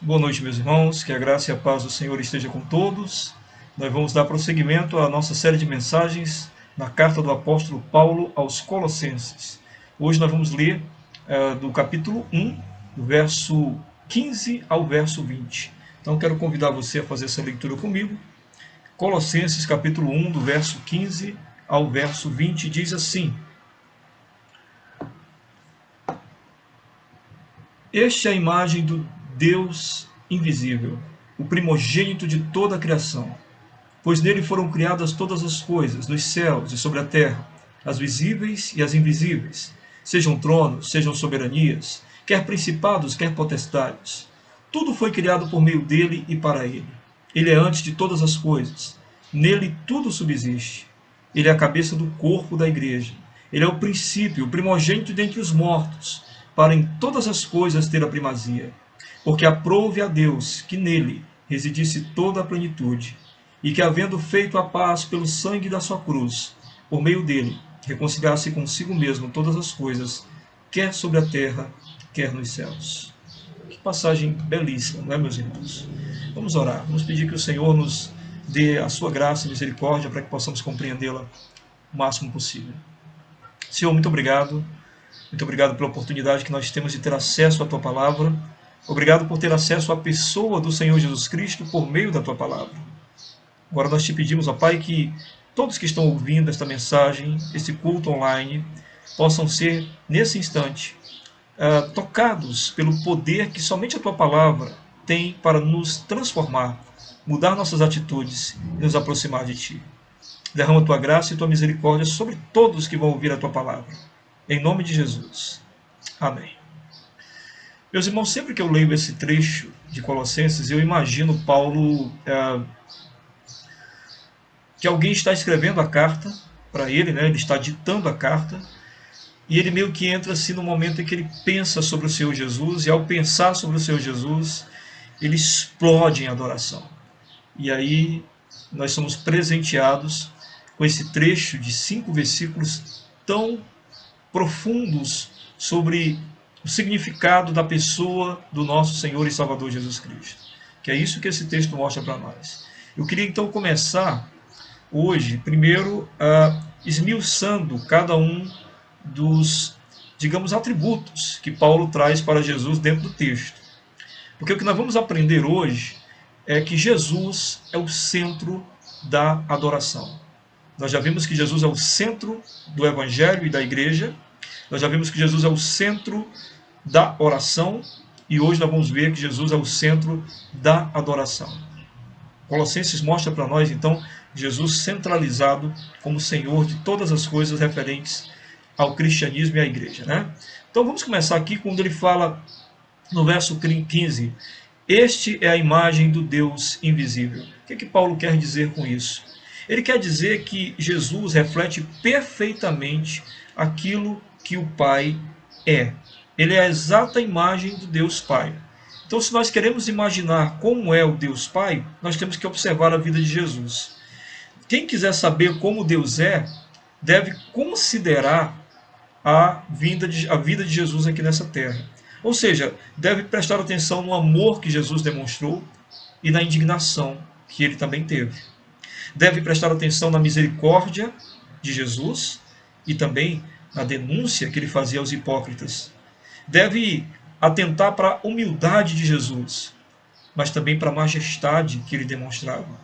Boa noite, meus irmãos, que a graça e a paz do Senhor esteja com todos. Nós vamos dar prosseguimento à nossa série de mensagens na carta do apóstolo Paulo aos Colossenses. Hoje nós vamos ler do capítulo 1, do verso 15 ao verso 20. Então quero convidar você a fazer essa leitura comigo. Colossenses capítulo 1, do verso 15 ao verso 20, diz assim: Este é a imagem do Deus invisível, o primogênito de toda a criação, pois nele foram criadas todas as coisas, nos céus e sobre a terra, as visíveis e as invisíveis, sejam tronos, sejam soberanias, quer principados, quer potestades. Tudo foi criado por meio dele e para ele. Ele é antes de todas as coisas. Nele tudo subsiste. Ele é a cabeça do corpo da igreja. Ele é o princípio, o primogênito dentre os mortos, para em todas as coisas ter a primazia. Porque aprouve a Deus que nele residisse toda a plenitude, e que, havendo feito a paz pelo sangue da sua cruz, por meio dele, reconciliasse consigo mesmo todas as coisas, quer sobre a terra, quer nos céus. Que passagem belíssima, não é, meus irmãos? Vamos orar, vamos pedir que o Senhor nos dê a sua graça e misericórdia para que possamos compreendê-la o máximo possível. Senhor, muito obrigado pela oportunidade que nós temos de ter acesso à tua palavra. Obrigado por ter acesso à pessoa do Senhor Jesus Cristo por meio da tua palavra. Agora nós te pedimos, ó Pai, que todos que estão ouvindo esta mensagem, este culto online, possam ser, nesse instante, tocados pelo poder que somente a tua palavra tem para nos transformar, mudar nossas atitudes e nos aproximar de ti. Derrama a tua graça e tua misericórdia sobre todos que vão ouvir a tua palavra. Em nome de Jesus. Amém. Meus irmãos, sempre que eu leio esse trecho de Colossenses, eu imagino Paulo, que alguém está escrevendo a carta para ele, né? Ele está ditando a carta, e ele meio que entra assim no momento em que ele pensa sobre o Senhor Jesus, e ao pensar sobre o Senhor Jesus, ele explode em adoração. E aí nós somos presenteados com esse trecho de 5 versículos tão profundos sobre o significado da pessoa do nosso Senhor e Salvador Jesus Cristo. Que é isso que esse texto mostra para nós. Eu queria então começar hoje, primeiro, esmiuçando cada um dos, digamos, atributos que Paulo traz para Jesus dentro do texto. Porque o que nós vamos aprender hoje é que Jesus é o centro da adoração. Nós já vimos que Jesus é o centro do Evangelho e da igreja. Nós já vimos que Jesus é o centro da oração, e hoje nós vamos ver que Jesus é o centro da adoração. Colossenses mostra para nós, então, Jesus centralizado como Senhor de todas as coisas referentes ao cristianismo e à igreja, né? Então vamos começar aqui quando ele fala no verso 15: Este é a imagem do Deus invisível. O que Paulo quer dizer com isso? Ele quer dizer que Jesus reflete perfeitamente aquilo que o Pai é. Ele é a exata imagem do Deus Pai. Então, se nós queremos imaginar como é o Deus Pai, nós temos que observar a vida de Jesus. Quem quiser saber como Deus é, deve considerar a vida de Jesus aqui nessa terra. Ou seja, deve prestar atenção no amor que Jesus demonstrou e na indignação que ele também teve. Deve prestar atenção na misericórdia de Jesus e também na denúncia que ele fazia aos hipócritas. Deve atentar para a humildade de Jesus, mas também para a majestade que ele demonstrava.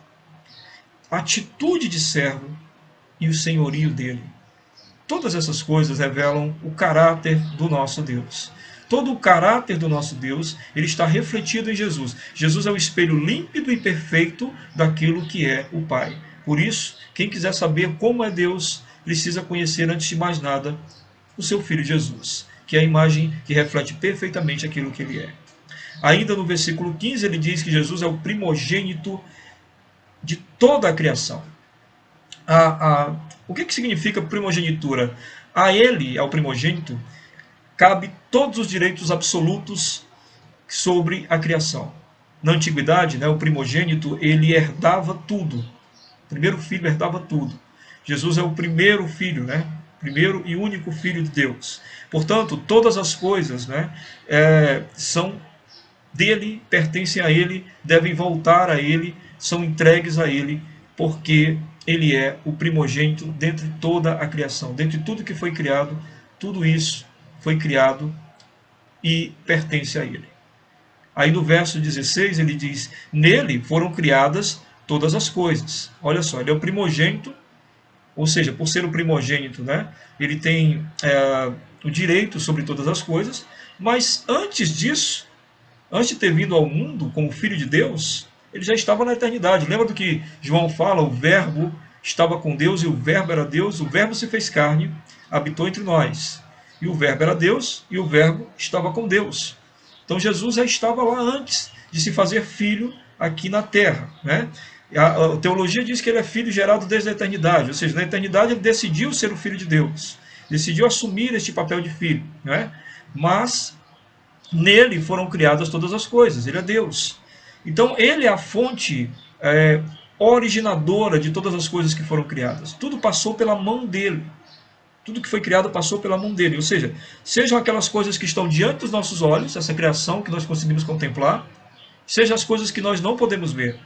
A atitude de servo e o senhorio dele. Todas essas coisas revelam o caráter do nosso Deus. Todo o caráter do nosso Deus, ele está refletido em Jesus. Jesus é o espelho límpido e perfeito daquilo que é o Pai. Por isso, quem quiser saber como é Deus, precisa conhecer, antes de mais nada, o seu Filho Jesus, que é a imagem que reflete perfeitamente aquilo que ele é. Ainda no versículo 15, ele diz que Jesus é o primogênito de toda a criação. O que significa primogenitura? A ele, ao primogênito, cabe todos os direitos absolutos sobre a criação. Na antiguidade, o primogênito, ele herdava tudo. O primeiro filho herdava tudo. Jesus é o primeiro filho, primeiro e único filho de Deus. Portanto, todas as coisas são dele, pertencem a ele, devem voltar a ele, são entregues a ele, porque ele é o primogênito dentre toda a criação. Dentre tudo que foi criado, tudo isso foi criado e pertence a ele. Aí no verso 16 ele diz: nele foram criadas todas as coisas. Olha só, ele é o primogênito, ou seja, por ser o primogênito, ele tem o direito sobre todas as coisas, mas antes disso, antes de ter vindo ao mundo como filho de Deus, ele já estava na eternidade. Lembra do que João fala? O verbo estava com Deus e o verbo era Deus. O verbo se fez carne, habitou entre nós. E o verbo era Deus e o verbo estava com Deus. Então Jesus já estava lá antes de se fazer filho aqui na terra. A teologia diz que ele é filho gerado desde a eternidade. Ou seja, na eternidade ele decidiu ser o filho de Deus. Decidiu assumir este papel de filho. Mas nele foram criadas todas as coisas. Ele é Deus. Então ele é a fonte originadora de todas as coisas que foram criadas. Tudo passou pela mão dele. Tudo que foi criado passou pela mão dele. Ou seja, sejam aquelas coisas que estão diante dos nossos olhos, essa criação que nós conseguimos contemplar, sejam as coisas que nós não podemos ver.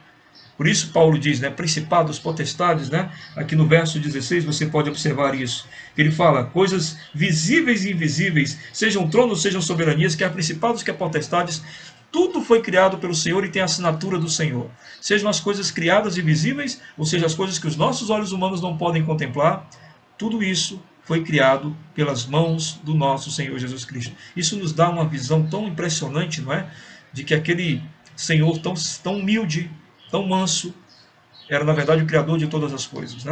Por isso Paulo diz, principados, potestades, aqui no verso 16 você pode observar isso. Ele fala, coisas visíveis e invisíveis, sejam tronos, sejam soberanias, quer principados, quer potestades, tudo foi criado pelo Senhor e tem a assinatura do Senhor. Sejam as coisas criadas e visíveis, ou seja, as coisas que os nossos olhos humanos não podem contemplar, tudo isso foi criado pelas mãos do nosso Senhor Jesus Cristo. Isso nos dá uma visão tão impressionante, de que aquele Senhor tão humilde, tão manso, era na verdade o Criador de todas as coisas.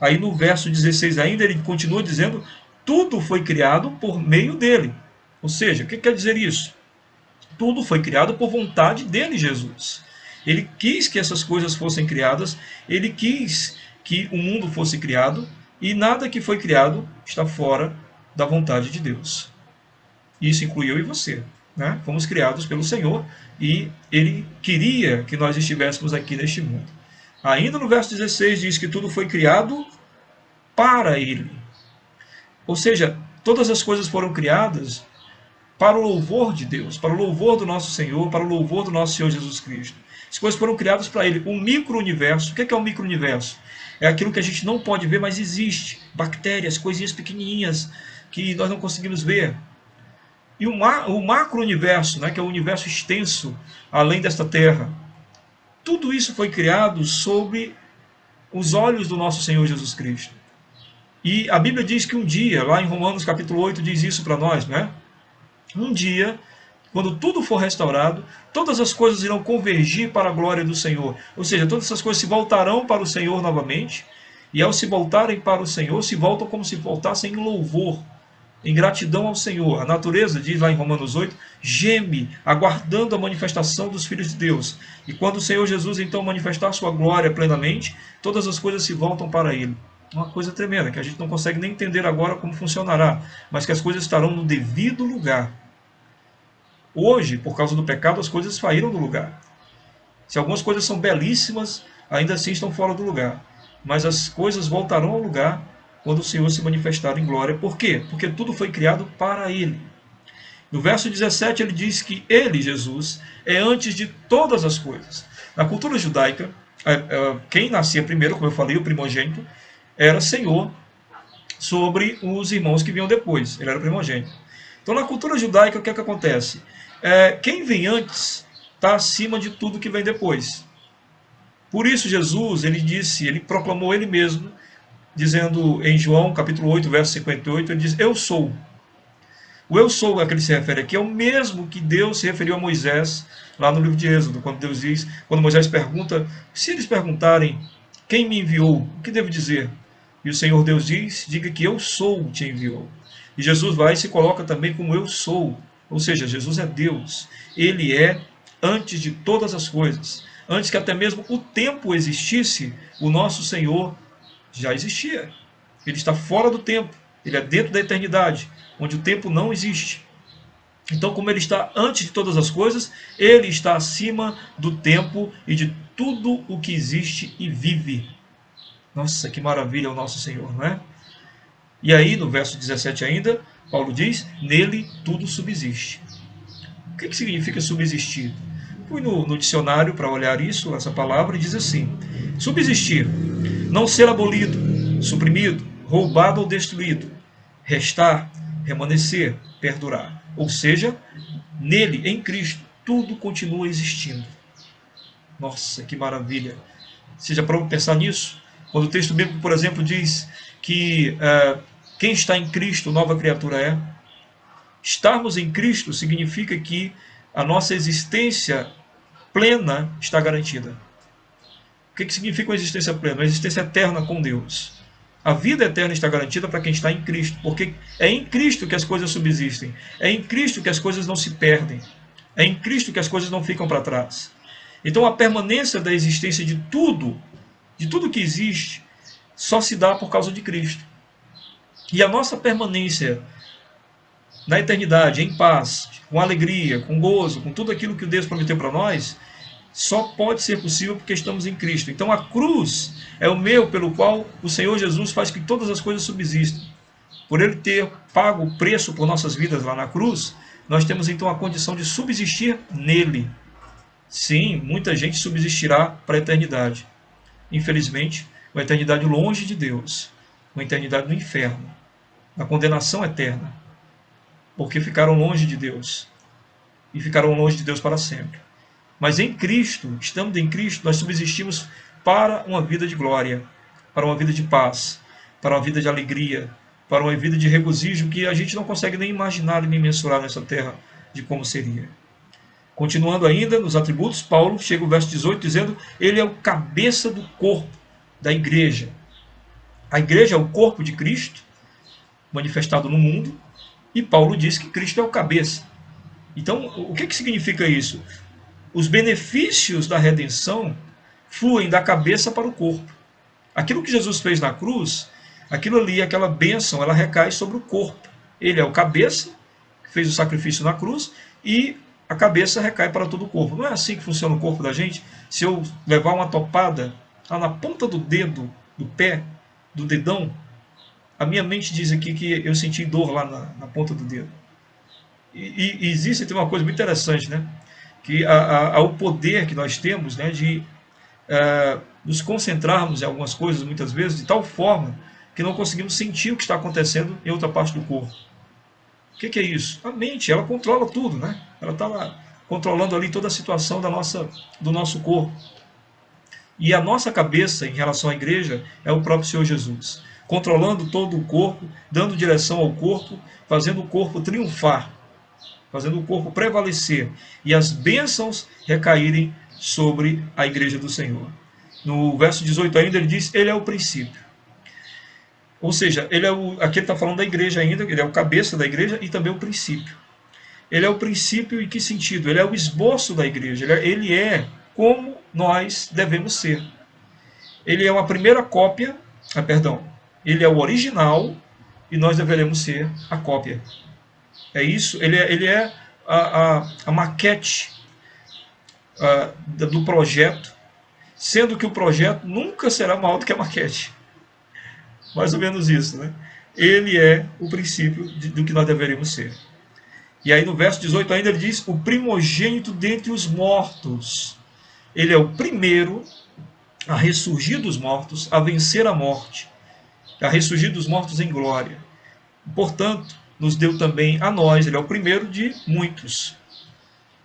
Aí no verso 16 ainda ele continua dizendo, tudo foi criado por meio dele. Ou seja, o que quer dizer isso? Tudo foi criado por vontade dele, Jesus. Ele quis que essas coisas fossem criadas, ele quis que o mundo fosse criado, e nada que foi criado está fora da vontade de Deus. Isso inclui eu e você. Fomos criados pelo Senhor e ele queria que nós estivéssemos aqui neste mundo. Ainda no verso 16 diz que tudo foi criado para ele. Ou seja, todas as coisas foram criadas para o louvor de Deus, para o louvor do nosso Senhor, para o louvor do nosso Senhor Jesus Cristo. As coisas foram criadas para ele. Um micro-universo. O que é um micro-universo? É aquilo que a gente não pode ver, mas existe. Bactérias, coisinhas pequenininhas que nós não conseguimos ver. E o macro-universo, que é o universo extenso, além desta Terra. Tudo isso foi criado sob os olhos do nosso Senhor Jesus Cristo. E a Bíblia diz que um dia, lá em Romanos capítulo 8, diz isso para nós, Um dia, quando tudo for restaurado, todas as coisas irão convergir para a glória do Senhor. Ou seja, todas essas coisas se voltarão para o Senhor novamente. E ao se voltarem para o Senhor, se voltam como se voltassem em louvor em gratidão ao Senhor. A natureza, diz lá em Romanos 8, geme, aguardando a manifestação dos filhos de Deus. E quando o Senhor Jesus então manifestar sua glória plenamente, todas as coisas se voltam para Ele. Uma coisa tremenda, que a gente não consegue nem entender agora como funcionará, mas que as coisas estarão no devido lugar. Hoje, por causa do pecado, as coisas saíram do lugar. Se algumas coisas são belíssimas, ainda assim estão fora do lugar. Mas as coisas voltarão ao lugar quando o Senhor se manifestar em glória. Por quê? Porque tudo foi criado para Ele. No verso 17 ele diz que Ele, Jesus, é antes de todas as coisas. Na cultura judaica, quem nascia primeiro, como eu falei, o primogênito, era Senhor sobre os irmãos que vinham depois. Ele era o primogênito. Então na cultura judaica o que é que acontece? Quem vem antes está acima de tudo que vem depois. Por isso Jesus, ele proclamou ele mesmo, dizendo em João capítulo 8, verso 58, ele diz, eu sou. O eu sou a que ele se refere aqui é o mesmo que Deus se referiu a Moisés lá no livro de Êxodo, quando Deus diz, quando Moisés pergunta, se eles perguntarem quem me enviou, o que devo dizer? E o Senhor Deus diz, diga que eu sou te enviou. E Jesus vai e se coloca também como eu sou, ou seja, Jesus é Deus, ele é antes de todas as coisas, antes que até mesmo o tempo existisse, o nosso Senhor já existia, ele está fora do tempo, ele é dentro da eternidade, onde o tempo não existe. Então, como ele está antes de todas as coisas, ele está acima do tempo e de tudo o que existe e vive. Nossa, que maravilha o nosso Senhor, não é? E aí, no verso 17 ainda, Paulo diz, nele tudo subsiste. O que significa subsistir? Fui no dicionário para olhar isso, essa palavra, e diz assim, subsistir, não ser abolido, suprimido, roubado ou destruído, restar, remanescer, perdurar. Ou seja, nele, em Cristo, tudo continua existindo. Nossa, que maravilha! Você já parou para pensar nisso? Quando o texto bíblico, por exemplo, diz que quem está em Cristo, nova criatura é. Estarmos em Cristo significa que a nossa existência plena está garantida. O que significa uma existência plena? Uma existência eterna com Deus. A vida eterna está garantida para quem está em Cristo, porque é em Cristo que as coisas subsistem, é em Cristo que as coisas não se perdem, é em Cristo que as coisas não ficam para trás. Então a permanência da existência de tudo que existe, só se dá por causa de Cristo. E a nossa permanência na eternidade, em paz, com alegria, com gozo, com tudo aquilo que Deus prometeu para nós, só pode ser possível porque estamos em Cristo. Então a cruz é o meio pelo qual o Senhor Jesus faz que todas as coisas subsistam. Por ele ter pago o preço por nossas vidas lá na cruz, nós temos então a condição de subsistir nele. Sim, muita gente subsistirá para a eternidade. Infelizmente, uma eternidade longe de Deus, uma eternidade no inferno, na condenação eterna, porque ficaram longe de Deus e ficarão longe de Deus para sempre. Mas em Cristo, estando em Cristo, nós subsistimos para uma vida de glória, para uma vida de paz, para uma vida de alegria, para uma vida de regozijo que a gente não consegue nem imaginar e nem mensurar nessa terra de como seria. Continuando ainda nos atributos, Paulo chega ao verso 18 dizendo, ele é o cabeça do corpo da igreja. A igreja é o corpo de Cristo, manifestado no mundo, e Paulo diz que Cristo é o cabeça. Então, o que significa isso? Os benefícios da redenção fluem da cabeça para o corpo. Aquilo que Jesus fez na cruz, aquilo ali, aquela bênção, ela recai sobre o corpo. Ele é o cabeça, que fez o sacrifício na cruz, e a cabeça recai para todo o corpo. Não é assim que funciona o corpo da gente? Se eu levar uma topada lá na ponta do dedo, do pé, do dedão, a minha mente diz aqui que eu senti dor lá na ponta do dedo. E existe tem uma coisa muito interessante, né? Que o poder que nós temos, né, de nos concentrarmos em algumas coisas, muitas vezes, de tal forma que não conseguimos sentir o que está acontecendo em outra parte do corpo. O que é isso? A mente, ela controla tudo, né? Ela está lá controlando ali toda a situação do nosso corpo. E a nossa cabeça, em relação à igreja, é o próprio Senhor Jesus, controlando todo o corpo, dando direção ao corpo, fazendo o corpo triunfar, fazendo o corpo prevalecer e as bênçãos recaírem sobre a igreja do Senhor. No verso 18 ainda ele diz, ele é o princípio. Ou seja, ele é aqui ele está falando da igreja ainda, ele é o cabeça da igreja e também o princípio. Ele é o princípio em que sentido? Ele é o esboço da igreja, ele é como nós devemos ser. Ele é uma primeira cópia, perdão, ele é o original e nós deveremos ser a cópia. É isso, ele é a maquete do projeto, sendo que o projeto nunca será maior do que a maquete. Mais ou menos isso, né? Ele é o princípio do que nós deveríamos ser. E aí no verso 18 ainda ele diz, o primogênito dentre os mortos. Ele é o primeiro a ressurgir dos mortos, a vencer a morte, a ressurgir dos mortos em glória. Portanto, nos deu também a nós, ele é o primeiro de muitos.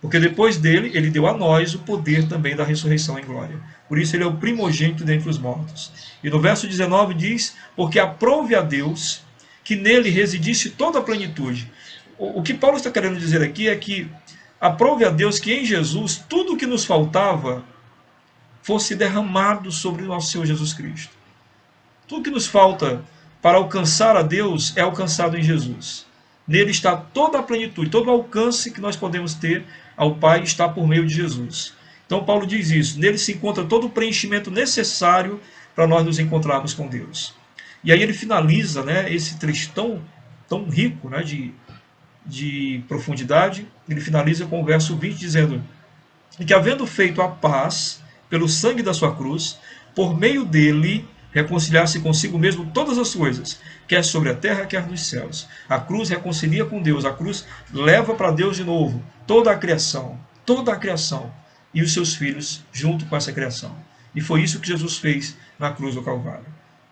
Porque depois dele, ele deu a nós o poder também da ressurreição em glória. Por isso ele é o primogênito dentre os mortos. E no verso 19 diz, porque aprove a Deus que nele residisse toda a plenitude. O que Paulo está querendo dizer aqui é que aprove a Deus que em Jesus tudo o que nos faltava fosse derramado sobre o nosso Senhor Jesus Cristo. Tudo que nos falta para alcançar a Deus é alcançado em Jesus. Nele está toda a plenitude, todo o alcance que nós podemos ter ao Pai está por meio de Jesus. Então Paulo diz isso, nele se encontra todo o preenchimento necessário para nós nos encontrarmos com Deus. E aí ele finaliza, né, esse trecho tão rico, né, de profundidade, ele finaliza com o verso 20 dizendo, que havendo feito a paz pelo sangue da sua cruz, por meio dele reconciliar-se consigo mesmo todas as coisas, quer sobre a terra, quer nos céus. A cruz reconcilia com Deus, a cruz leva para Deus de novo toda a criação e os seus filhos junto com essa criação. E foi isso que Jesus fez na cruz do Calvário.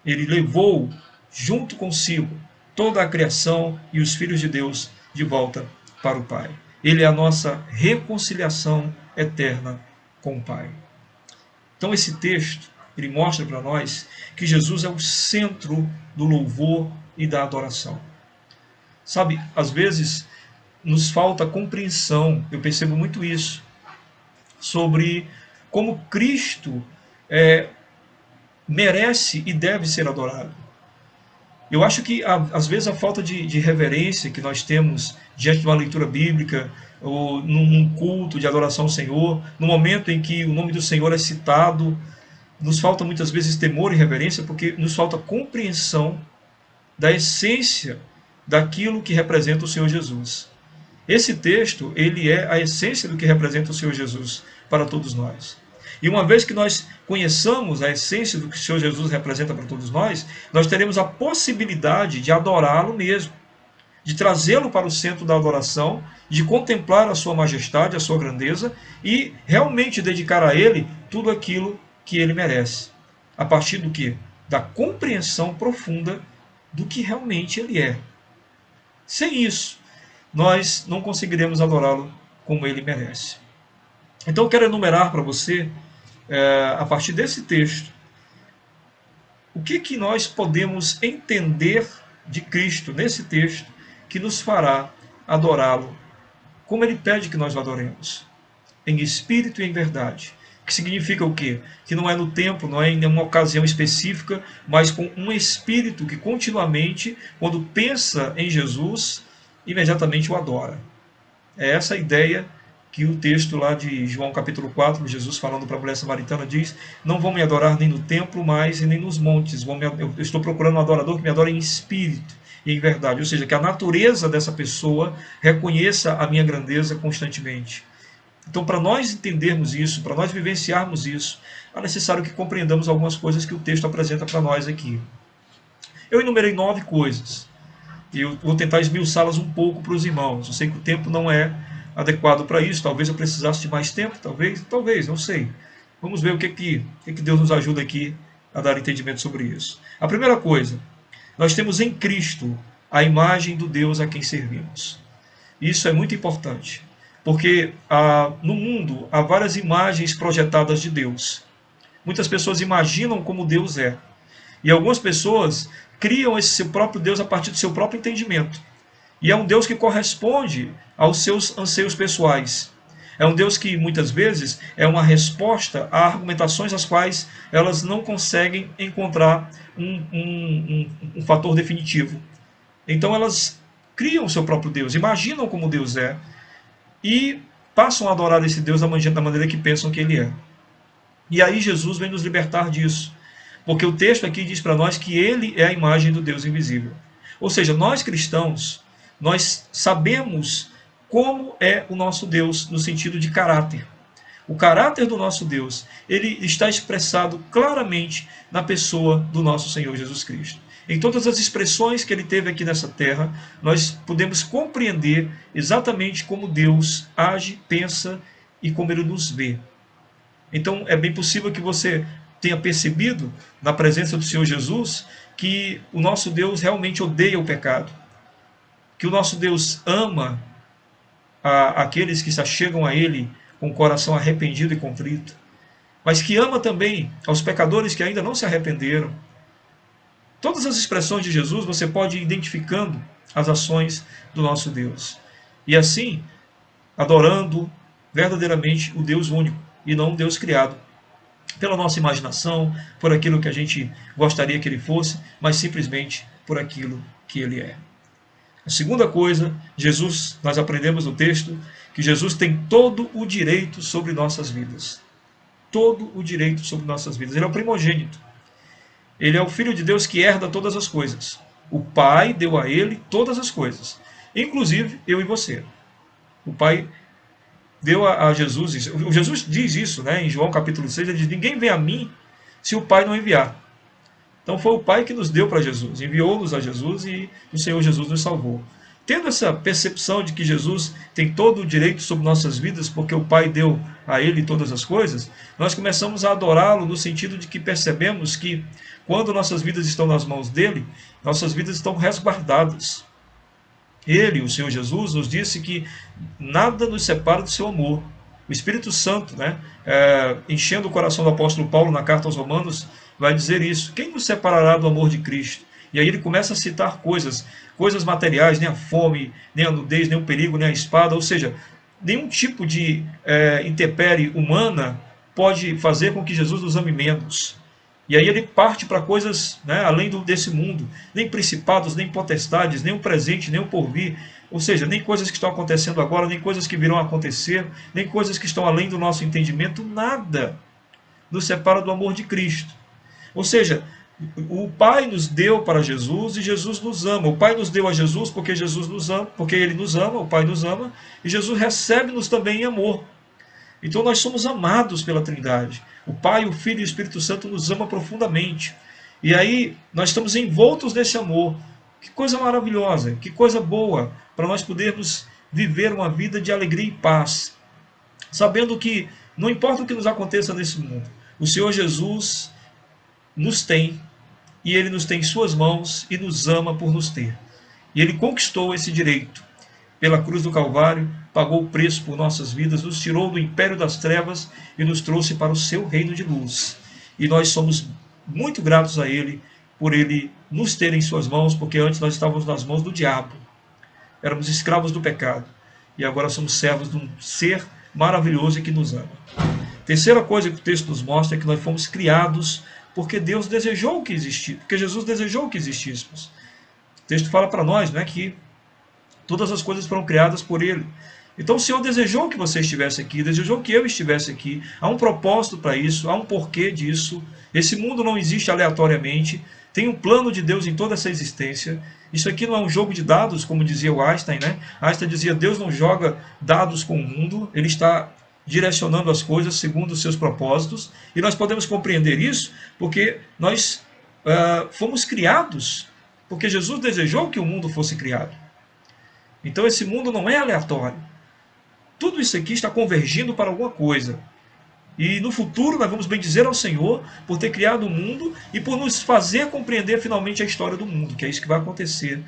Ele levou junto consigo toda a criação e os filhos de Deus de volta para o Pai. Ele é a nossa reconciliação eterna com o Pai. Então esse texto, ele mostra para nós que Jesus é o centro do louvor e da adoração. Sabe, às vezes nos falta compreensão, eu percebo muito isso, sobre como Cristo merece e deve ser adorado. Eu acho que, às vezes, a falta de reverência que nós temos diante de uma leitura bíblica, ou num culto de adoração ao Senhor, no momento em que o nome do Senhor é citado, nos falta muitas vezes temor e reverência, porque nos falta compreensão da essência daquilo que representa o Senhor Jesus. Esse texto, ele é a essência do que representa o Senhor Jesus para todos nós. E uma vez que nós conheçamos a essência do que o Senhor Jesus representa para todos nós, nós teremos a possibilidade de adorá-lo mesmo, de trazê-lo para o centro da adoração, de contemplar a sua majestade, a sua grandeza e realmente dedicar a ele tudo aquilo que ele merece. A partir do quê? Da compreensão profunda do que realmente ele é. Sem isso, nós não conseguiremos adorá-lo como ele merece. Então eu quero enumerar para você, a partir desse texto, o que nós podemos entender de Cristo nesse texto que nos fará adorá-lo como ele pede que nós o adoremos, em espírito e em verdade. Que significa o quê? Que não é no templo, não é em nenhuma ocasião específica, mas com um espírito que continuamente, quando pensa em Jesus, imediatamente o adora. É essa a ideia que o texto lá de João capítulo 4, Jesus falando para a mulher samaritana diz, não vão me adorar nem no templo mais e nem nos montes, eu estou procurando um adorador que me adore em espírito e em verdade, ou seja, que a natureza dessa pessoa reconheça a minha grandeza constantemente. Então, para nós entendermos isso, para nós vivenciarmos isso, é necessário que compreendamos algumas coisas que o texto apresenta para nós aqui. Eu enumerei 9 coisas, e eu vou tentar esmiuçá-las um pouco para os irmãos. Eu sei que o tempo não é adequado para isso, talvez eu precisasse de mais tempo, talvez, não sei. Vamos ver o que Deus nos ajuda aqui a dar entendimento sobre isso. A primeira coisa, nós temos em Cristo a imagem do Deus a quem servimos. Isso é muito importante, porque no mundo há várias imagens projetadas de Deus. Muitas pessoas imaginam como Deus é, e algumas pessoas criam esse seu próprio Deus a partir do seu próprio entendimento. E é um Deus que corresponde aos seus anseios pessoais. É um Deus que muitas vezes é uma resposta a argumentações as quais elas não conseguem encontrar um fator definitivo. Então elas criam o seu próprio Deus, imaginam como Deus é e passam a adorar esse Deus da maneira que pensam que ele é. E aí Jesus vem nos libertar disso, porque o texto aqui diz para nós que ele é a imagem do Deus invisível. Ou seja, nós cristãos, nós sabemos como é o nosso Deus no sentido de caráter. O caráter do nosso Deus, ele está expressado claramente na pessoa do nosso Senhor Jesus Cristo. Em todas as expressões que ele teve aqui nessa terra, nós podemos compreender exatamente como Deus age, pensa e como ele nos vê. Então é bem possível que você tenha percebido na presença do Senhor Jesus que o nosso Deus realmente odeia o pecado, que o nosso Deus ama aqueles que se achegam a ele com o coração arrependido e contrito, mas que ama também aos pecadores que ainda não se arrependeram. Todas as expressões de Jesus você pode ir identificando as ações do nosso Deus. E assim, adorando verdadeiramente o Deus único e não o Deus criado pela nossa imaginação, por aquilo que a gente gostaria que ele fosse, mas simplesmente por aquilo que ele é. A segunda coisa, Jesus, nós aprendemos no texto que Jesus tem todo o direito sobre nossas vidas. Todo o direito sobre nossas vidas. Ele é o primogênito. Ele é o Filho de Deus que herda todas as coisas. O Pai deu a ele todas as coisas, inclusive eu e você. O Pai deu a Jesus isso. Jesus diz isso, né, em João capítulo 6, ele diz, ninguém vem a mim se o Pai não enviar. Então foi o Pai que nos deu para Jesus, enviou-nos a Jesus e o Senhor Jesus nos salvou. Tendo essa percepção de que Jesus tem todo o direito sobre nossas vidas, porque o Pai deu a ele todas as coisas, nós começamos a adorá-lo no sentido de que percebemos que quando nossas vidas estão nas mãos dele, nossas vidas estão resguardadas. Ele, o Senhor Jesus, nos disse que nada nos separa do seu amor. O Espírito Santo, né, enchendo o coração do apóstolo Paulo na carta aos Romanos, vai dizer isso. Quem nos separará do amor de Cristo? E aí ele começa a citar coisas materiais, nem a fome, nem a nudez, nem o perigo, nem a espada, ou seja, nenhum tipo de intempérie humana pode fazer com que Jesus nos ame menos. E aí ele parte para coisas, né, além desse mundo, nem principados, nem potestades, nem o presente, nem o porvir, ou seja, nem coisas que estão acontecendo agora, nem coisas que virão a acontecer, nem coisas que estão além do nosso entendimento, nada nos separa do amor de Cristo. Ou seja, o Pai nos deu para Jesus e Jesus nos ama. O Pai nos deu a Jesus porque Jesus nos ama, porque ele nos ama, o Pai nos ama, e Jesus recebe-nos também em amor. Então nós somos amados pela Trindade. O Pai, o Filho e o Espírito Santo nos ama profundamente. E aí nós estamos envoltos nesse amor. Que coisa maravilhosa, que coisa boa, para nós podermos viver uma vida de alegria e paz. Sabendo que não importa o que nos aconteça nesse mundo, o Senhor Jesus nos tem, e Ele nos tem em suas mãos e nos ama por nos ter. E Ele conquistou esse direito. Pela cruz do Calvário, pagou o preço por nossas vidas, nos tirou do império das trevas e nos trouxe para o seu reino de luz. E nós somos muito gratos a Ele, por Ele nos ter em suas mãos, porque antes nós estávamos nas mãos do diabo. Éramos escravos do pecado. E agora somos servos de um ser maravilhoso e que nos ama. Terceira coisa que o texto nos mostra é que nós fomos criados porque Deus desejou que existisse, porque Jesus desejou que existíssemos. O texto fala para nós, né, que todas as coisas foram criadas por Ele. Então o Senhor desejou que você estivesse aqui, desejou que eu estivesse aqui. Há um propósito para isso, há um porquê disso. Esse mundo não existe aleatoriamente. Tem um plano de Deus em toda essa existência. Isso aqui não é um jogo de dados, como dizia o Einstein, né? Einstein dizia, Deus não joga dados com o mundo, Ele está direcionando as coisas segundo os seus propósitos. E nós podemos compreender isso porque nós fomos criados, porque Jesus desejou que o mundo fosse criado. Então esse mundo não é aleatório. Tudo isso aqui está convergindo para alguma coisa. E no futuro nós vamos bendizer ao Senhor por ter criado o mundo e por nos fazer compreender finalmente a história do mundo, que é isso que vai acontecer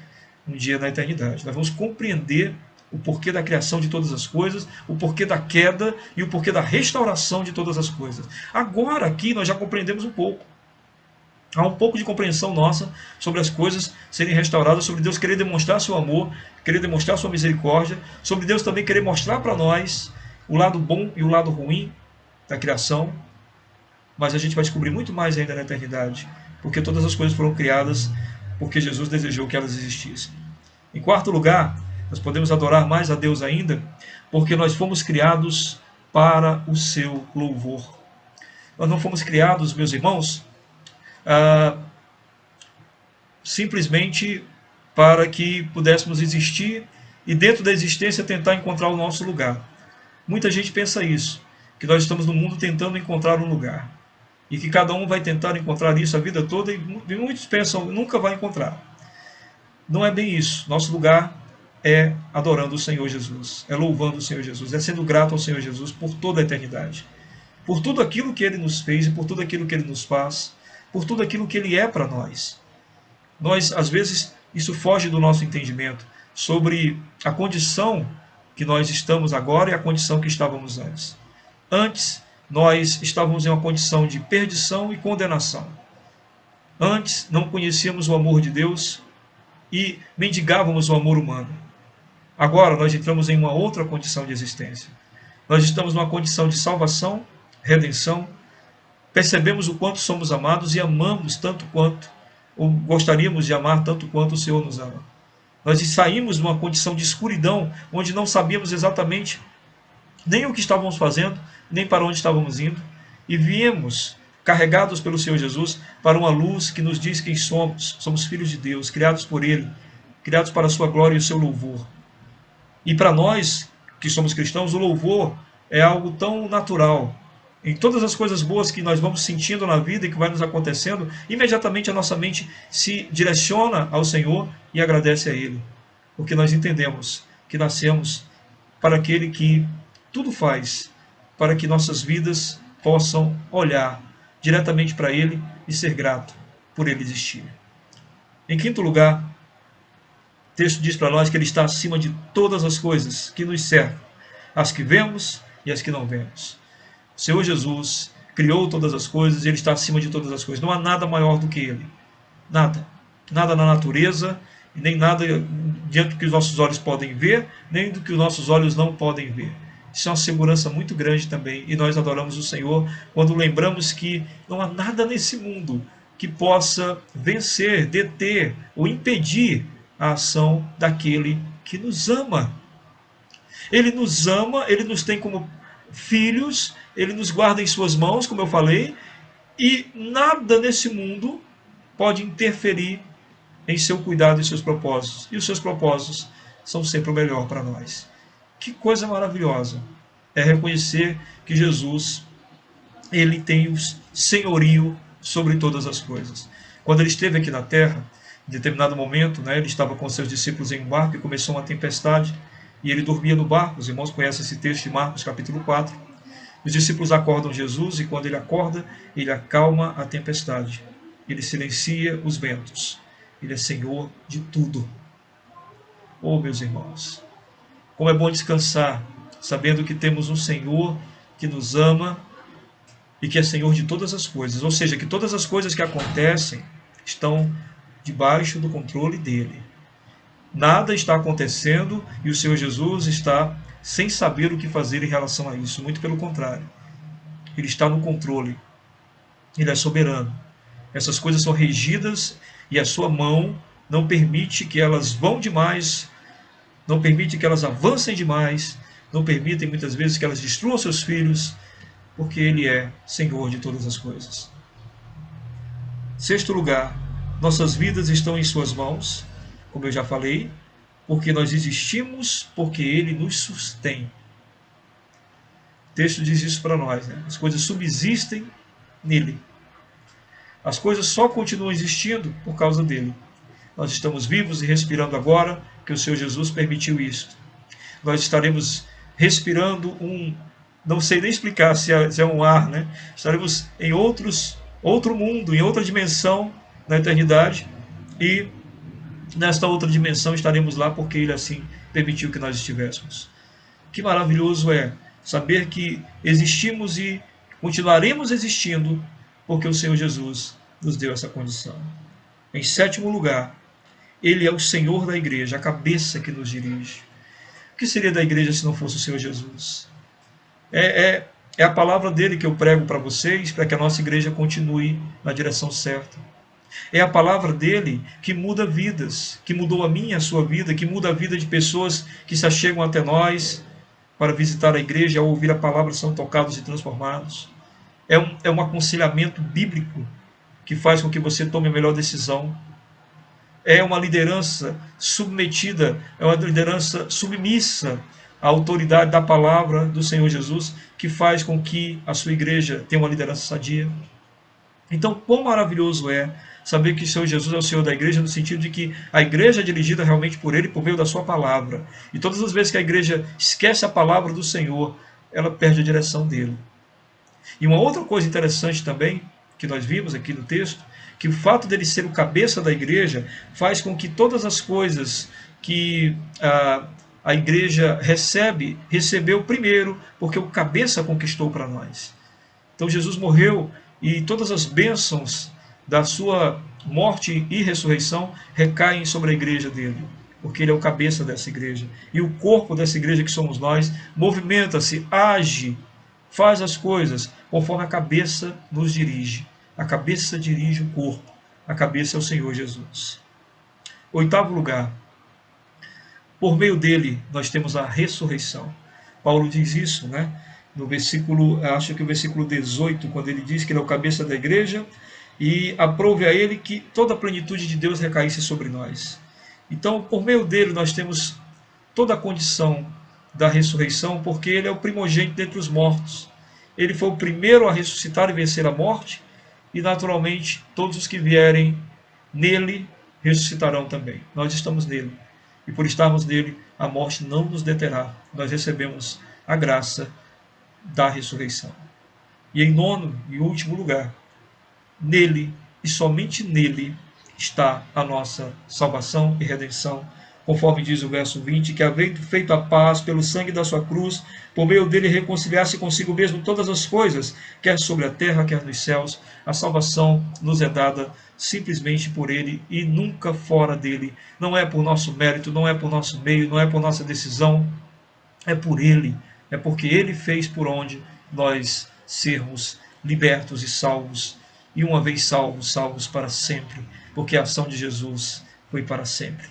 um dia na eternidade. Nós vamos compreender o porquê da criação de todas as coisas, o porquê da queda e o porquê da restauração de todas as coisas. Agora aqui nós já compreendemos um pouco. Há um pouco de compreensão nossa sobre as coisas serem restauradas, sobre Deus querer demonstrar seu amor, querer demonstrar sua misericórdia, sobre Deus também querer mostrar para nós o lado bom e o lado ruim da criação, mas a gente vai descobrir muito mais ainda na eternidade, porque todas as coisas foram criadas porque Jesus desejou que elas existissem. Em quarto lugar, nós podemos adorar mais a Deus ainda, porque nós fomos criados para o seu louvor. Nós não fomos criados, meus irmãos, simplesmente para que pudéssemos existir e dentro da existência tentar encontrar o nosso lugar. Muita gente pensa isso, que nós estamos no mundo tentando encontrar um lugar. E que cada um vai tentar encontrar isso a vida toda e muitos pensam nunca vai encontrar. Não é bem isso. Nosso lugar é adorando o Senhor Jesus, é louvando o Senhor Jesus, é sendo grato ao Senhor Jesus por toda a eternidade. Por tudo aquilo que Ele nos fez e por tudo aquilo que Ele nos faz, por tudo aquilo que Ele é para nós. Nós, às vezes, isso foge do nosso entendimento sobre a condição que nós estamos agora e a condição que estávamos antes. Antes, nós estávamos em uma condição de perdição e condenação. Antes, não conhecíamos o amor de Deus e mendigávamos o amor humano. Agora, nós entramos em uma outra condição de existência. Nós estamos numa condição de salvação, redenção, percebemos o quanto somos amados e amamos tanto quanto, ou gostaríamos de amar tanto quanto o Senhor nos ama. Nós saímos de uma condição de escuridão, onde não sabíamos exatamente nem o que estávamos fazendo, nem para onde estávamos indo, e viemos, carregados pelo Senhor Jesus, para uma luz que nos diz quem somos. Somos filhos de Deus, criados por Ele, criados para a sua glória e o seu louvor. E para nós, que somos cristãos, o louvor é algo tão natural. Em todas as coisas boas que nós vamos sentindo na vida e que vai nos acontecendo, imediatamente a nossa mente se direciona ao Senhor e agradece a Ele. Porque nós entendemos que nascemos para aquele que tudo faz para que nossas vidas possam olhar diretamente para Ele e ser grato por Ele existir. Em quinto lugar, o texto diz para nós que Ele está acima de todas as coisas que nos cercam, as que vemos e as que não vemos. O Senhor Jesus criou todas as coisas e Ele está acima de todas as coisas. Não há nada maior do que Ele. Nada. Nada na natureza, nem nada diante do que os nossos olhos podem ver, nem do que os nossos olhos não podem ver. Isso é uma segurança muito grande também, e nós adoramos o Senhor quando lembramos que não há nada nesse mundo que possa vencer, deter ou impedir a ação daquele que nos ama. Ele nos ama, Ele nos tem como filhos, Ele nos guarda em suas mãos, como eu falei, e nada nesse mundo pode interferir em seu cuidado e seus propósitos. E os seus propósitos são sempre o melhor para nós. Que coisa maravilhosa é reconhecer que Jesus, Ele tem o senhorio sobre todas as coisas. Quando Ele esteve aqui na terra, em determinado momento, Ele estava com seus discípulos em um barco e começou uma tempestade, e Ele dormia no barco. Os irmãos conhecem esse texto de Marcos capítulo 4. Os discípulos acordam Jesus e quando Ele acorda, Ele acalma a tempestade. Ele silencia os ventos. Ele é Senhor de tudo. Oh, meus irmãos, como é bom descansar, sabendo que temos um Senhor que nos ama e que é Senhor de todas as coisas. Ou seja, que todas as coisas que acontecem estão debaixo do controle dele. Nada está acontecendo e o Senhor Jesus está sem saber o que fazer em relação a isso. Muito pelo contrário. Ele está no controle. Ele é soberano. Essas coisas são regidas e a sua mão não permite que elas vão demais, não permite que elas avancem demais, não permitem muitas vezes que elas destruam seus filhos, porque Ele é Senhor de todas as coisas. Sexto lugar, nossas vidas estão em suas mãos, como eu já falei, porque nós existimos, porque Ele nos sustém. O texto diz isso para nós, As coisas subsistem nele. As coisas só continuam existindo por causa dele. Nós estamos vivos e respirando agora, que o Senhor Jesus permitiu isto. Nós estaremos respirando não sei nem explicar se é um ar, Estaremos em outro mundo, em outra dimensão na eternidade, e nesta outra dimensão estaremos lá porque Ele assim permitiu que nós estivéssemos. Que maravilhoso é saber que existimos e continuaremos existindo porque o Senhor Jesus nos deu essa condição. Em sétimo lugar, Ele é o Senhor da igreja, a cabeça que nos dirige. O que seria da igreja se não fosse o Senhor Jesus? É, é a palavra dele que eu prego para vocês, para que a nossa igreja continue na direção certa. É a palavra dele que muda vidas, que mudou a minha e a sua vida, que muda a vida de pessoas que se achegam até nós para visitar a igreja, ao ouvir a palavra, são tocados e transformados. É um aconselhamento bíblico que faz com que você tome a melhor decisão. É uma liderança submetida, é uma liderança submissa à autoridade da palavra do Senhor Jesus, que faz com que a sua igreja tenha uma liderança sadia. Então, quão maravilhoso é saber que o Senhor Jesus é o Senhor da igreja, no sentido de que a igreja é dirigida realmente por Ele, por meio da sua palavra. E todas as vezes que a igreja esquece a palavra do Senhor, ela perde a direção dele. E uma outra coisa interessante também, que nós vimos aqui no texto, que o fato dele ser o cabeça da igreja faz com que todas as coisas que a igreja recebeu primeiro, porque o cabeça conquistou para nós. Então Jesus morreu e todas as bênçãos da sua morte e ressurreição recaem sobre a igreja dele, porque ele é o cabeça dessa igreja. E o corpo dessa igreja, que somos nós, movimenta-se, age, faz as coisas conforme a cabeça nos dirige. A cabeça dirige o corpo. A cabeça é o Senhor Jesus. Oitavo lugar, por meio dele nós temos a ressurreição. Paulo diz isso, né? No versículo, acho que o versículo 18, quando ele diz que ele é o cabeça da igreja e aprove a ele que toda a plenitude de Deus recaísse sobre nós. Então, por meio dele nós temos toda a condição da ressurreição, porque ele é o primogênito dentre os mortos. Ele foi o primeiro a ressuscitar e vencer a morte, e naturalmente todos os que vierem nele ressuscitarão também. Nós estamos nele. E por estarmos nele, a morte não nos deterá. Nós recebemos a graça da ressurreição. E em nono e último lugar, nele e somente nele está a nossa salvação e redenção, conforme diz o verso 20, que havendo feito a paz pelo sangue da sua cruz, por meio dele reconciliar-se consigo mesmo todas as coisas, quer sobre a terra, quer nos céus. A salvação nos é dada simplesmente por ele e nunca fora dele. Não é por nosso mérito, não é por nosso meio, não é por nossa decisão, é por ele. É porque ele fez por onde nós sermos libertos e salvos. E uma vez salvos, salvos para sempre, porque a ação de Jesus foi para sempre.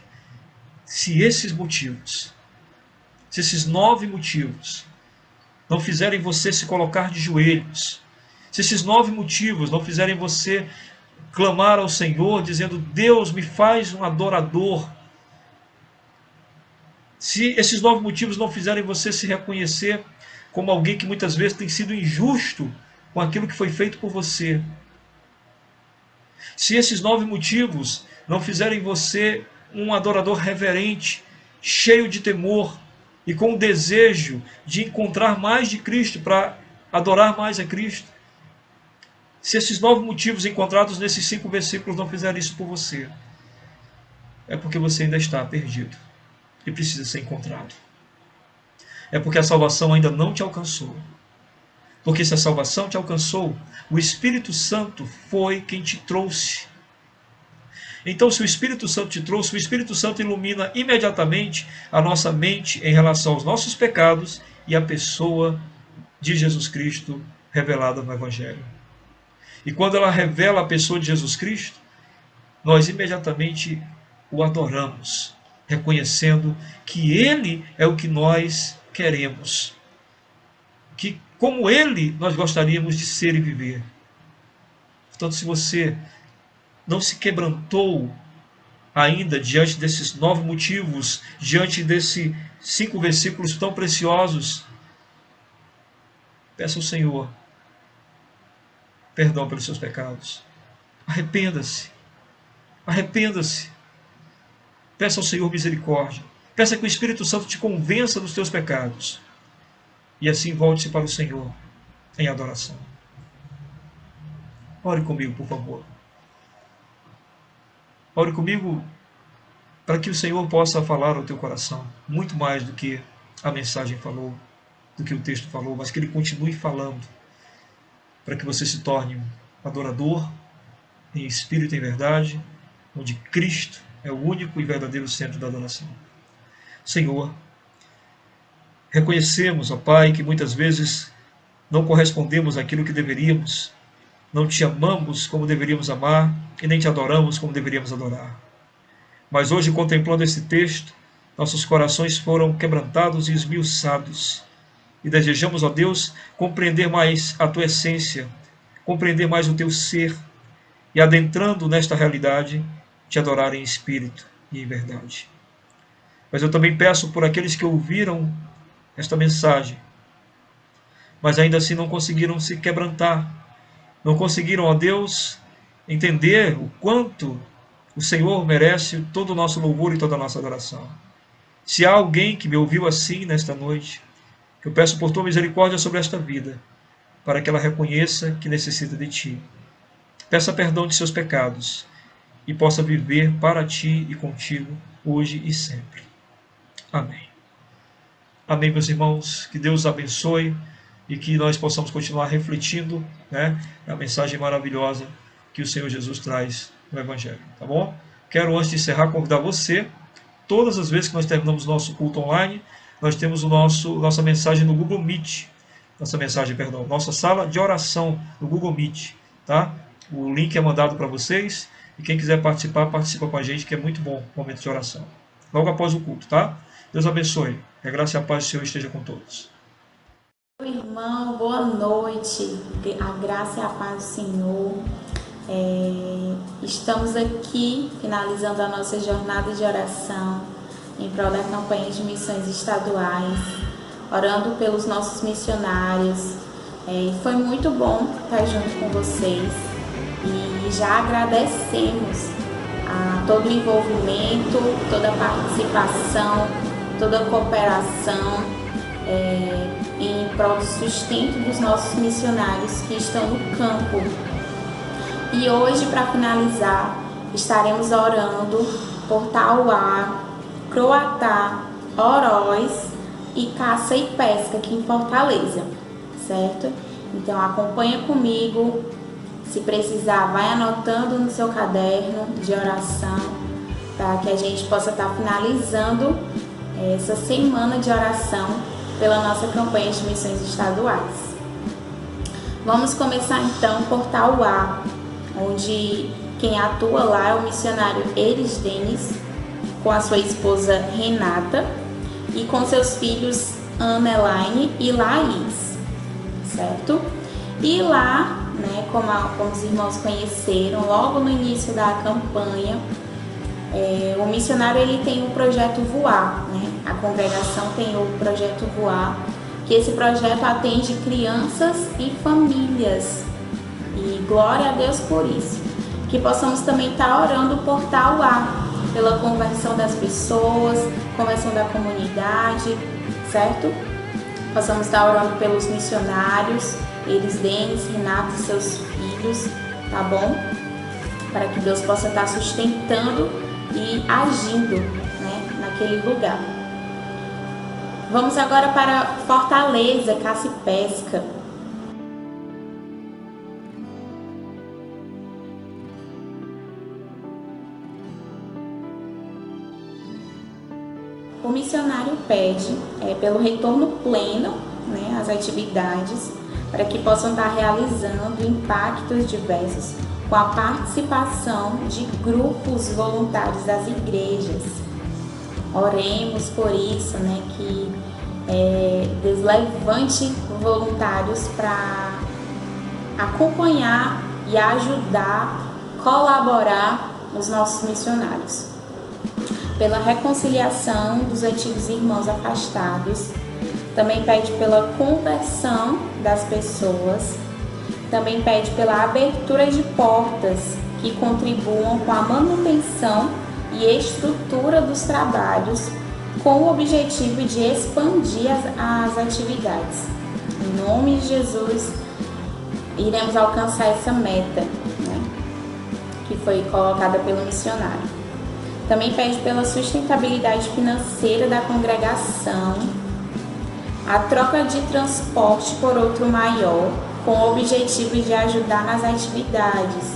Se esses motivos, se esses 9 motivos não fizerem você se colocar de joelhos, se esses 9 motivos não fizerem você clamar ao Senhor, dizendo: Deus, me faz um adorador, se esses 9 motivos não fizerem você se reconhecer como alguém que muitas vezes tem sido injusto com aquilo que foi feito por você, se esses 9 motivos não fizerem você um adorador reverente, cheio de temor e com o desejo de encontrar mais de Cristo para adorar mais a Cristo, se esses 9 motivos encontrados nesses 5 versículos não fizerem isso por você, é porque você ainda está perdido e precisa ser encontrado. É porque a salvação ainda não te alcançou. Porque se a salvação te alcançou, o Espírito Santo foi quem te trouxe. Então, se o Espírito Santo te trouxe, o Espírito Santo ilumina imediatamente a nossa mente em relação aos nossos pecados e à pessoa de Jesus Cristo revelada no Evangelho. E quando ela revela a pessoa de Jesus Cristo, nós imediatamente o adoramos, reconhecendo que Ele é o que nós queremos, que como Ele nós gostaríamos de ser e viver. Portanto, se você não se quebrantou ainda diante desses 9 motivos, diante desses 5 versículos tão preciosos, peça ao Senhor perdão pelos seus pecados. Arrependa-se. Arrependa-se. Peça ao Senhor misericórdia. Peça que o Espírito Santo te convença dos teus pecados. E assim volte-se para o Senhor em adoração. Ore comigo, por favor. Ore comigo para que o Senhor possa falar ao teu coração, muito mais do que a mensagem falou, do que o texto falou, mas que Ele continue falando, para que você se torne um adorador em espírito e em verdade, onde Cristo é o único e verdadeiro centro da adoração. Senhor, reconhecemos, ó Pai, que muitas vezes não correspondemos àquilo que deveríamos, não te amamos como deveríamos amar e nem te adoramos como deveríamos adorar. Mas hoje, contemplando esse texto, nossos corações foram quebrantados e esmiuçados. E desejamos, ó Deus, compreender mais a tua essência, compreender mais o teu ser e, adentrando nesta realidade, te adorar em espírito e em verdade. Mas eu também peço por aqueles que ouviram esta mensagem, mas ainda assim não conseguiram se quebrantar, não conseguiram, ó Deus, entender o quanto o Senhor merece todo o nosso louvor e toda a nossa adoração. Se há alguém que me ouviu assim nesta noite, eu peço por tua misericórdia sobre esta vida, para que ela reconheça que necessita de ti. Peça perdão de seus pecados e possa viver para ti e contigo, hoje e sempre. Amém. Amém, meus irmãos. Que Deus abençoe e que nós possamos continuar refletindo, a mensagem maravilhosa que o Senhor Jesus traz no Evangelho. Tá bom? Quero, antes de encerrar, convidar você. Todas as vezes que nós terminamos nosso culto online, nós temos nossa mensagem no Google Meet. Nossa sala de oração no Google Meet. Tá? O link é mandado para vocês. E quem quiser participar, participa com a gente, que é muito bom o momento de oração. Logo após o culto, tá? Deus abençoe. Que a graça e a paz do Senhor esteja com todos. Meu irmão, boa noite. A graça e a paz do Senhor. Estamos aqui finalizando a nossa jornada de oração em prol da campanha de missões estaduais, orando pelos nossos missionários. Foi muito bom estar junto com vocês e já agradecemos a todo o envolvimento, toda a participação, toda a cooperação em prol do sustento dos nossos missionários que estão no campo. E hoje, para finalizar, estaremos orando por Tauá, Croatá, Oroz e Caça e Pesca aqui em Fortaleza, certo? Então acompanha comigo, se precisar vai anotando no seu caderno de oração, para que a gente possa estar finalizando essa semana de oração pela nossa campanha de missões estaduais. Vamos começar então por Tauá, onde quem atua lá é o missionário Eris Denis, com a sua esposa Renata e com seus filhos Ana Elaine e Laís, certo? E lá, como os irmãos conheceram, logo no início da campanha, o missionário ele tem o projeto Voar, A congregação tem o projeto Voar, que esse projeto atende crianças e famílias. E glória a Deus por isso. Que possamos também estar orando por Tauá, pela conversão das pessoas, conversão da comunidade, certo? Possamos estar orando pelos missionários, Eris Denis, Renato e seus filhos, tá bom? Para que Deus possa estar sustentando e agindo, naquele lugar. Vamos agora para Fortaleza, Caça e Pesca. O missionário pede pelo retorno pleno às atividades, para que possam estar realizando impactos diversos com a participação de grupos voluntários das igrejas. Oremos por isso, que Deus levante voluntários para acompanhar e ajudar, colaborar os nossos missionários. Pela reconciliação dos antigos irmãos afastados, também pede pela conversão das pessoas, também pede pela abertura de portas que contribuam com a manutenção e estrutura dos trabalhos, com o objetivo de expandir as atividades. Em nome de Jesus, iremos alcançar essa meta, que foi colocada pelo missionário. Também pede pela sustentabilidade financeira da congregação, a troca de transporte por outro maior, com o objetivo de ajudar nas atividades,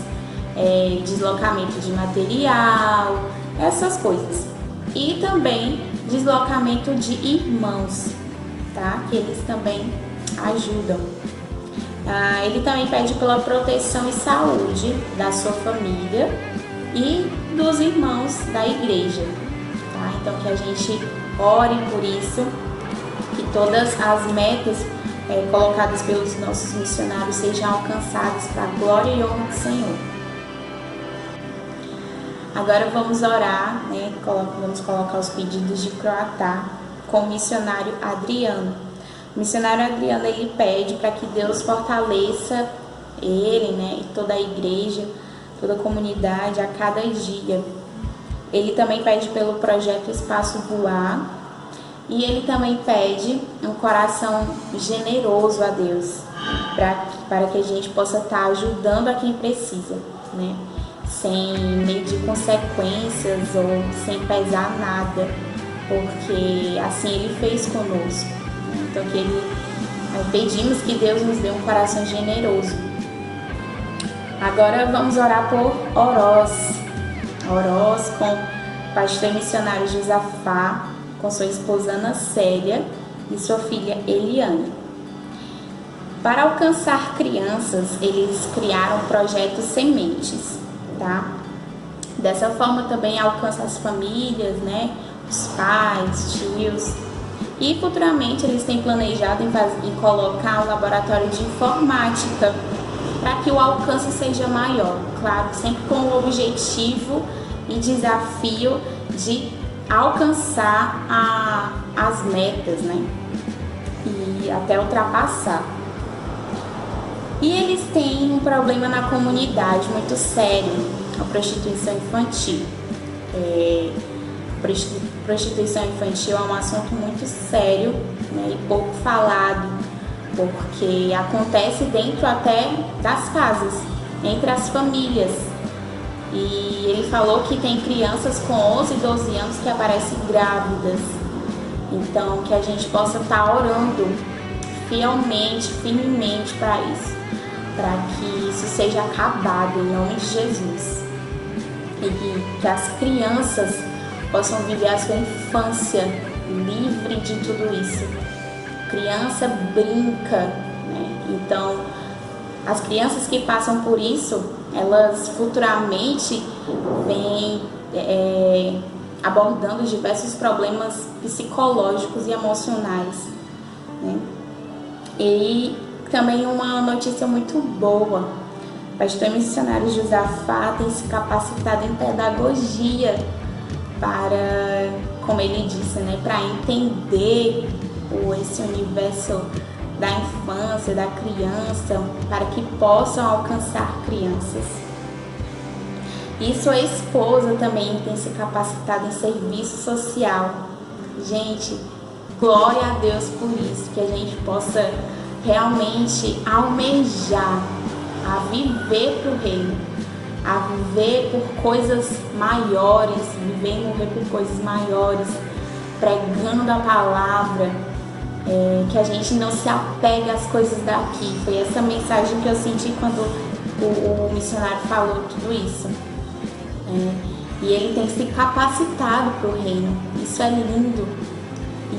deslocamento de material, essas coisas. E também deslocamento de irmãos, tá? Que eles também ajudam. Ele também pede pela proteção e saúde da sua família e dos irmãos da igreja, tá? Então que a gente ore por isso, que todas as metas colocadas pelos nossos missionários sejam alcançadas para a glória e honra do Senhor. Agora vamos orar, né? Vamos colocar os pedidos de Croatá com o missionário Adriano. O missionário Adriano, ele pede para que Deus fortaleça ele, né, e toda a igreja, toda a comunidade a cada dia. Ele também pede pelo projeto Espaço Voar e ele também pede um coração generoso a Deus, para que a gente possa estar ajudando a quem precisa, né, sem medir consequências ou sem pesar nada, porque assim ele fez conosco. Então pedimos que Deus nos dê um coração generoso. Agora vamos orar por Oroz com o pastor missionário Josafá, com sua esposa Ana Célia e sua filha Eliane. Para alcançar crianças, eles criaram o projeto Sementes, tá? Dessa forma também alcança as famílias, né? Os pais, tios. E futuramente eles têm planejado em colocar um laboratório de informática para que o alcance seja maior. Claro, sempre com o objetivo e desafio de alcançar as metas, né? E até ultrapassar. E eles têm um problema na comunidade muito sério, a prostituição infantil. Prostituição infantil é um assunto muito sério, né, e pouco falado, porque acontece dentro até das casas, entre as famílias. E ele falou que tem crianças com 11 e 12 anos que aparecem grávidas. Então, que a gente possa estar orando fielmente, firmemente para isso, para que isso seja acabado em nome de Jesus. E que as crianças possam viver a sua infância livre de tudo isso. Criança brinca, né? Então, as crianças que passam por isso, elas futuramente vêm abordando diversos problemas psicológicos e emocionais, né? E também uma notícia muito boa: o pastor missionário Josafá tem se capacitado em pedagogia para, como ele disse, né, para entender esse universo da infância, da criança, para que possam alcançar crianças. E sua esposa também tem se capacitado em serviço social. Gente, glória a Deus por isso, que a gente possa realmente almejar a viver para o reino, a viver por coisas maiores, viver e morrer por coisas maiores, pregando a palavra, que a gente não se apegue às coisas daqui. Foi essa mensagem que eu senti quando o missionário falou tudo isso. E ele tem se capacitado para o reino. Isso é lindo,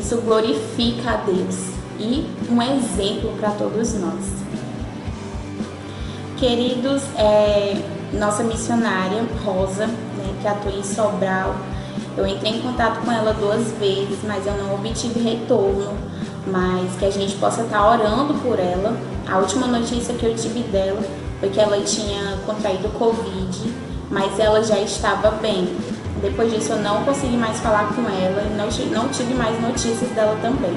isso glorifica a Deus e um exemplo para todos nós. Queridos, nossa missionária Rosa, né, que atua em Sobral, eu entrei em contato com ela 2 vezes, mas eu não obtive retorno, mas que a gente possa estar orando por ela. A última notícia que eu tive dela foi que ela tinha contraído Covid, mas ela já estava bem. Depois disso eu não consegui mais falar com ela e não tive mais notícias dela também.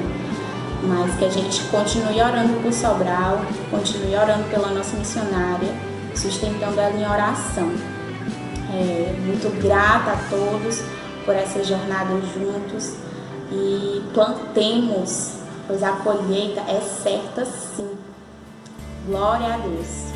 Mas que a gente continue orando por Sobral, continue orando pela nossa missionária, sustentando ela em oração. Muito grata a todos por essa jornada juntos e plantemos, pois a colheita é certa sim. Glória a Deus.